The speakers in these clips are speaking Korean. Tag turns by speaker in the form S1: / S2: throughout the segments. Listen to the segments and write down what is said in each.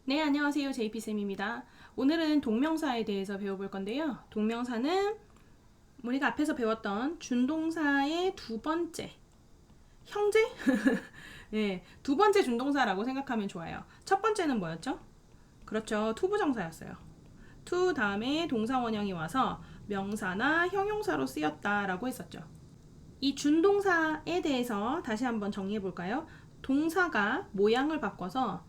S1: 네, 안녕하세요. JP쌤입니다. 오늘은 동명사에 대해서 배워볼 건데요. 동명사는 우리가 앞에서 배웠던 준동사의 두 번째, 형제? 네, 두 번째 준동사라고 생각하면 좋아요. 첫 번째는 뭐였죠? 그렇죠. 투부정사였어요. to 다음에 동사 원형이 와서 명사나 형용사로 쓰였다라고 했었죠. 이 준동사에 대해서 다시 한번 정리해 볼까요? 동사가 모양을 바꿔서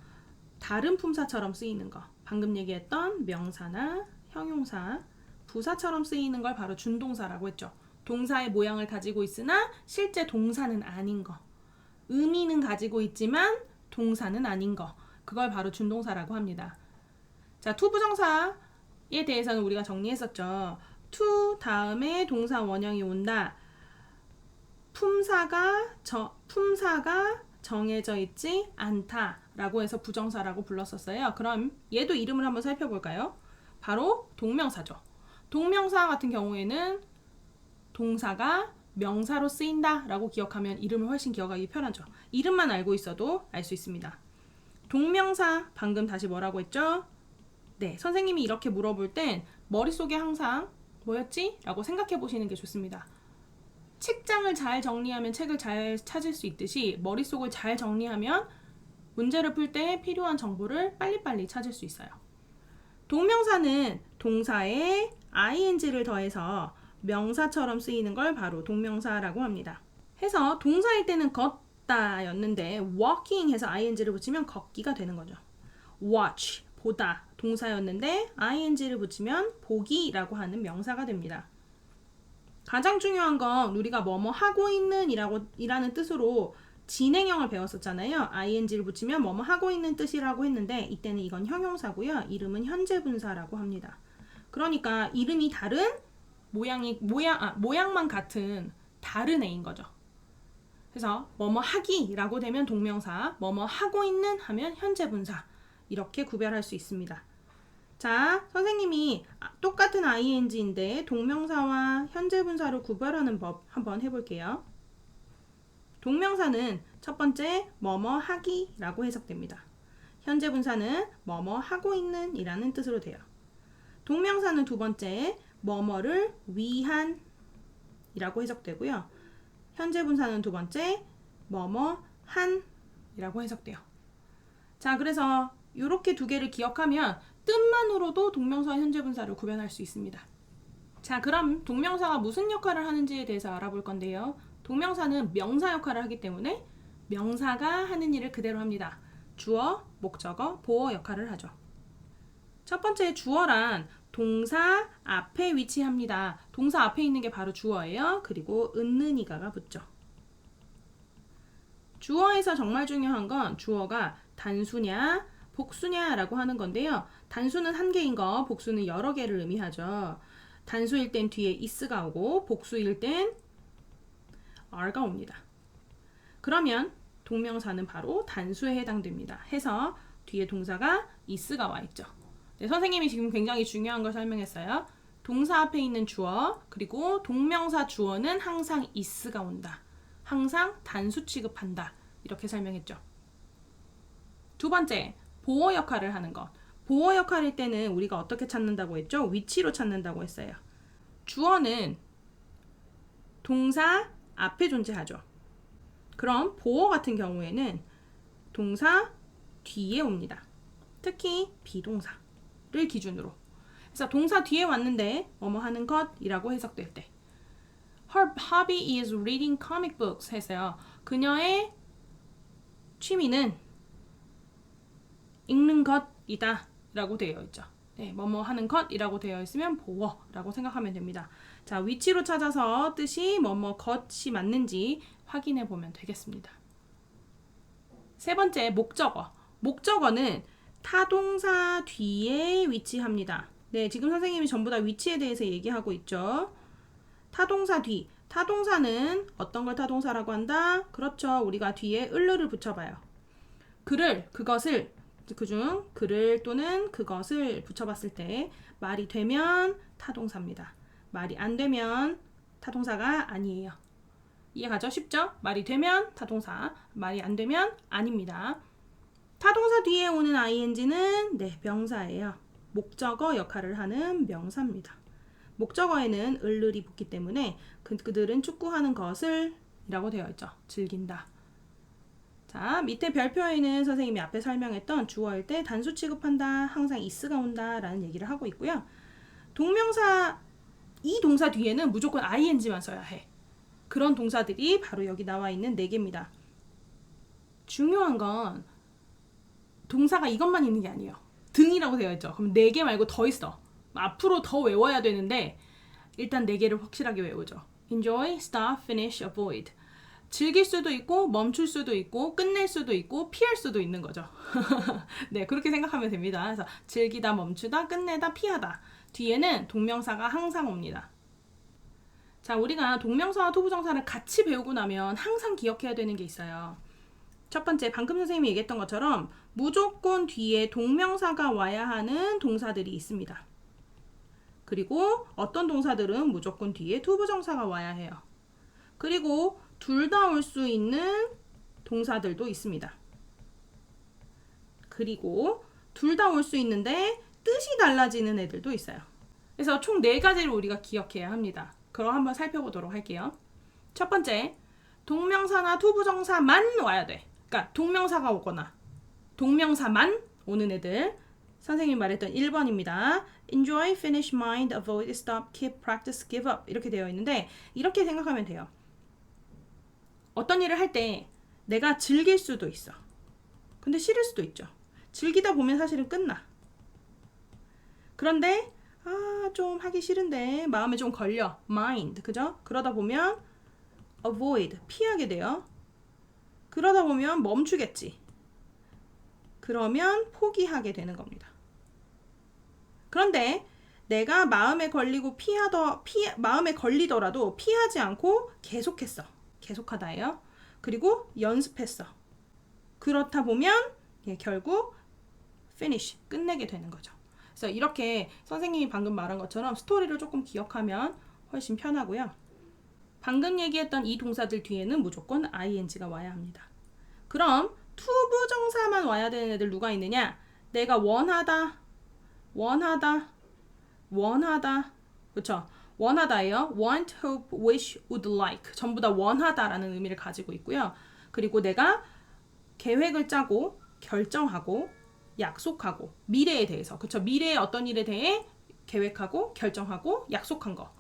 S1: 다른 품사처럼 쓰이는 거, 방금 얘기했던 명사나 형용사, 부사처럼 쓰이는 걸 바로 준동사라고 했죠. 동사의 모양을 가지고 있으나 실제 동사는 아닌 거, 의미는 가지고 있지만 동사는 아닌 거, 그걸 바로 준동사라고 합니다. 자, 투부정사에 대해서는 우리가 정리했었죠. to 다음에 동사 원형이 온다. 품사가 정해져 있지 않다라고 해서 부정사라고 불렀었어요. 그럼 얘도 이름을 한번 살펴볼까요? 바로 동명사죠. 동명사 같은 경우에는 동사가 명사로 쓰인다라고 기억하면 이름을 훨씬 기억하기 편하죠. 이름만 알고 있어도 알 수 있습니다. 동명사 방금 다시 뭐라고 했죠? 네, 선생님이 이렇게 물어볼 땐 머릿속에 항상 뭐였지? 라고 생각해 보시는 게 좋습니다. 책장을 잘 정리하면 책을 잘 찾을 수 있듯이 머릿속을 잘 정리하면 문제를 풀 때 필요한 정보를 빨리빨리 찾을 수 있어요. 동명사는 동사에 ing를 더해서 명사처럼 쓰이는 걸 바로 동명사라고 합니다. 해서 동사일 때는 걷다 였는데 walking 해서 ing를 붙이면 걷기가 되는 거죠. watch, 보다 동사였는데 ing를 붙이면 보기라고 하는 명사가 됩니다. 가장 중요한 건 우리가 뭐뭐 하고 있는 이라는 뜻으로 진행형을 배웠었잖아요. ing를 붙이면 뭐뭐 하고 있는 뜻이라고 했는데 이때는 이건 형용사고요. 이름은 현재 분사라고 합니다. 그러니까 이름이 다른 모양만 같은 다른 애인 거죠. 그래서 뭐뭐 하기라고 되면 동명사, 뭐뭐 하고 있는 하면 현재 분사 이렇게 구별할 수 있습니다. 자, 선생님이 똑같은 ing인데 동명사와 현재 분사를 구별하는 법 한번 해볼게요. 동명사는 첫 번째 뭐뭐 하기라고 해석됩니다. 현재 분사는 뭐뭐 하고 있는 이라는 뜻으로 돼요. 동명사는 두 번째 뭐뭐를 위한 이라고 해석되고요. 현재 분사는 두 번째 뭐뭐 한 이라고 해석돼요. 자, 그래서 이렇게 두 개를 기억하면 뜻만으로도 동명사와 현재 분사를 구별할 수 있습니다. 자, 그럼 동명사가 무슨 역할을 하는지에 대해서 알아볼 건데요. 동명사는 명사 역할을 하기 때문에 명사가 하는 일을 그대로 합니다. 주어, 목적어, 보어 역할을 하죠. 첫 번째 주어란 동사 앞에 위치합니다. 동사 앞에 있는 게 바로 주어예요. 그리고 은는이가가 붙죠. 주어에서 정말 중요한 건 주어가 단수냐 복수냐라고 하는 건데요. 단수는 한 개인 거, 복수는 여러 개를 의미하죠. 단수일 땐 뒤에 is가 오고 복수일 땐 are가 옵니다. 그러면 동명사는 바로 단수에 해당됩니다. 해서 뒤에 동사가 is가 와 있죠. 네, 선생님이 지금 굉장히 중요한 걸 설명했어요. 동사 앞에 있는 주어 그리고 동명사 주어는 항상 is가 온다. 항상 단수 취급한다. 이렇게 설명했죠. 두 번째, 보어 역할을 하는 것. 보어 역할일 때는 우리가 어떻게 찾는다고 했죠? 위치로 찾는다고 했어요. 주어는 동사 앞에 존재하죠. 그럼 보어 같은 경우에는 동사 뒤에 옵니다. 특히 비동사를 기준으로. 그래서 동사 뒤에 왔는데 뭐뭐 하는 것이라고 해석될 때 Her hobby is reading comic books 해서요. 그녀의 취미는 읽는 것이다 라고 되어 있죠. 네, 뭐뭐 하는 것이라고 되어 있으면 보어라고 생각하면 됩니다. 자, 위치로 찾아서 뜻이 뭐뭐 것이 맞는지 확인해 보면 되겠습니다. 세 번째, 목적어. 목적어는 타동사 뒤에 위치합니다. 네, 지금 선생님이 전부 다 위치에 대해서 얘기하고 있죠. 타동사 뒤. 타동사는 어떤 걸 타동사라고 한다? 그렇죠. 우리가 뒤에 을를 붙여봐요. 그를, 그것을 그중 그를 또는 그것을 붙여봤을 때 말이 되면 타동사입니다. 말이 안 되면 타동사가 아니에요. 이해가죠? 쉽죠? 말이 되면 타동사, 말이 안 되면 아닙니다. 타동사 뒤에 오는 ing는 네, 명사예요. 목적어 역할을 하는 명사입니다. 목적어에는 을을이 붙기 때문에 그들은 축구하는 것을 이라고 되어 있죠. 즐긴다. 자, 밑에 별표에는 선생님이 앞에 설명했던 주어일 때 단수 취급한다, 항상 is가 온다 라는 얘기를 하고 있고요. 동명사, 이 동사 뒤에는 무조건 ing만 써야 해. 그런 동사들이 바로 여기 나와 있는 4개입니다. 중요한 건 동사가 이것만 있는 게 아니에요. 등이라고 되어 있죠. 그럼 4개 말고 더 있어. 앞으로 더 외워야 되는데 일단 4개를 확실하게 외우죠. enjoy, stop, finish, avoid. 즐길 수도 있고 멈출 수도 있고 끝낼 수도 있고 피할 수도 있는 거죠. 네, 그렇게 생각하면 됩니다. 그래서 즐기다, 멈추다, 끝내다, 피하다. 뒤에는 동명사가 항상 옵니다. 자, 우리가 동명사와 투부정사를 같이 배우고 나면 항상 기억해야 되는 게 있어요. 첫 번째, 방금 선생님이 얘기했던 것처럼 무조건 뒤에 동명사가 와야 하는 동사들이 있습니다. 그리고 어떤 동사들은 무조건 뒤에 투부정사가 와야 해요. 그리고 둘 다 올 수 있는 동사들도 있습니다. 그리고 둘 다 올 수 있는데 뜻이 달라지는 애들도 있어요. 그래서 총 4가지를 우리가 기억해야 합니다. 그럼 한번 살펴보도록 할게요. 첫 번째, 동명사나 투부정사만 와야 돼. 그러니까 동명사가 오거나 동명사만 오는 애들. 선생님이 말했던 1번입니다. enjoy, finish, mind, avoid, stop, keep, practice, give up 이렇게 되어 있는데 이렇게 생각하면 돼요. 어떤 일을 할 때 내가 즐길 수도 있어. 근데 싫을 수도 있죠. 즐기다 보면 사실은 끝나. 그런데 좀 하기 싫은데 마음에 좀 걸려. mind, 그죠? 그러다 보면 avoid, 피하게 돼요. 그러다 보면 멈추겠지. 그러면 포기하게 되는 겁니다. 그런데 내가 마음에 걸리고 마음에 걸리더라도 피하지 않고 계속했어. 계속하다예요. 그리고 연습했어. 그렇다 보면 결국 finish, 끝내게 되는 거죠. 그래서 이렇게 선생님이 방금 말한 것처럼 스토리를 조금 기억하면 훨씬 편하고요. 방금 얘기했던 이 동사들 뒤에는 무조건 ing가 와야 합니다. 그럼 투부정사만 와야 되는 애들 누가 있느냐? 내가 원하다, 그렇죠? 원하다예요. want, hope, wish, would like. 전부 다 원하다라는 의미를 가지고 있고요. 그리고 내가 계획을 짜고 결정하고 약속하고 미래에 대해서, 그렇죠? 미래의 어떤 일에 대해 계획하고 결정하고 약속한 거.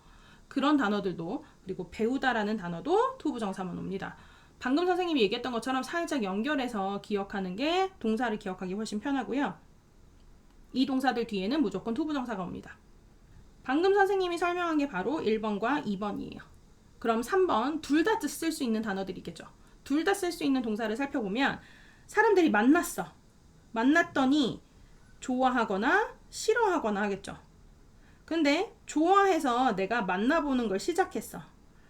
S1: 그런 단어들도, 그리고 배우다라는 단어도 투부정사만 옵니다. 방금 선생님이 얘기했던 것처럼 살짝 연결해서 기억하는 게 동사를 기억하기 훨씬 편하고요. 이 동사들 뒤에는 무조건 투부정사가 옵니다. 방금 선생님이 설명한 게 바로 1번과 2번이에요. 그럼 3번 둘 다 쓸 수 있는 단어들이 있겠죠. 둘 다 쓸 수 있는 동사를 살펴보면 사람들이 만났더니 좋아하거나 싫어하거나 하겠죠. 근데 좋아해서 내가 만나보는 걸 시작했어.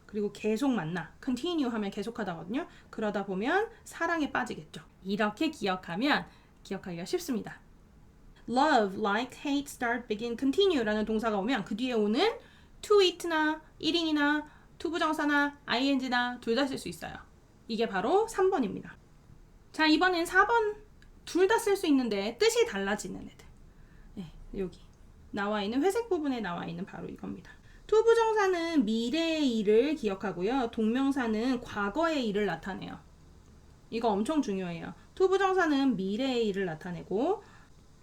S1: 그리고 계속 만나. continue 하면 계속하다거든요. 그러다 보면 사랑에 빠지겠죠. 이렇게 기억하면 기억하기가 쉽습니다. love, like, hate, start, begin, continue 라는 동사가 오면 그 뒤에 오는 to it나 1인이나 투부정사나 ing나 둘 다 쓸 수 있어요. 이게 바로 3번입니다. 자, 이번엔 4번 둘 다 쓸 수 있는데 뜻이 달라지는 애들. 네, 여기 나와 있는 회색 부분에 나와 있는 바로 이겁니다. 투부정사는 미래의 일을 기억하고요. 동명사는 과거의 일을 나타내요. 이거 엄청 중요해요. 투부정사는 미래의 일을 나타내고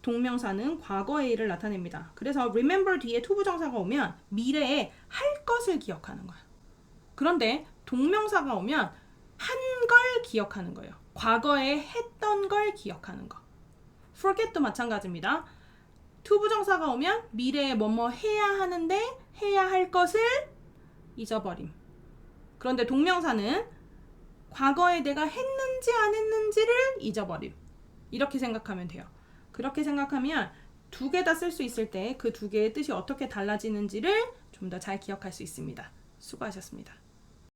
S1: 동명사는 과거의 일을 나타냅니다. 그래서 remember 뒤에 투부정사가 오면 미래에 할 것을 기억하는 거예요. 그런데 동명사가 오면 한 걸 기억하는 거예요. 과거에 했던 걸 기억하는 거. forget도 마찬가지입니다. 투부정사가 오면 미래에 뭐뭐 해야 하는데 해야 할 것을 잊어버림. 그런데 동명사는 과거에 내가 했는지 안 했는지를 잊어버림. 이렇게 생각하면 돼요. 그렇게 생각하면 두 개 다 쓸 수 있을 때 그 두 개의 뜻이 어떻게 달라지는지를 좀 더 잘 기억할 수 있습니다. 수고하셨습니다.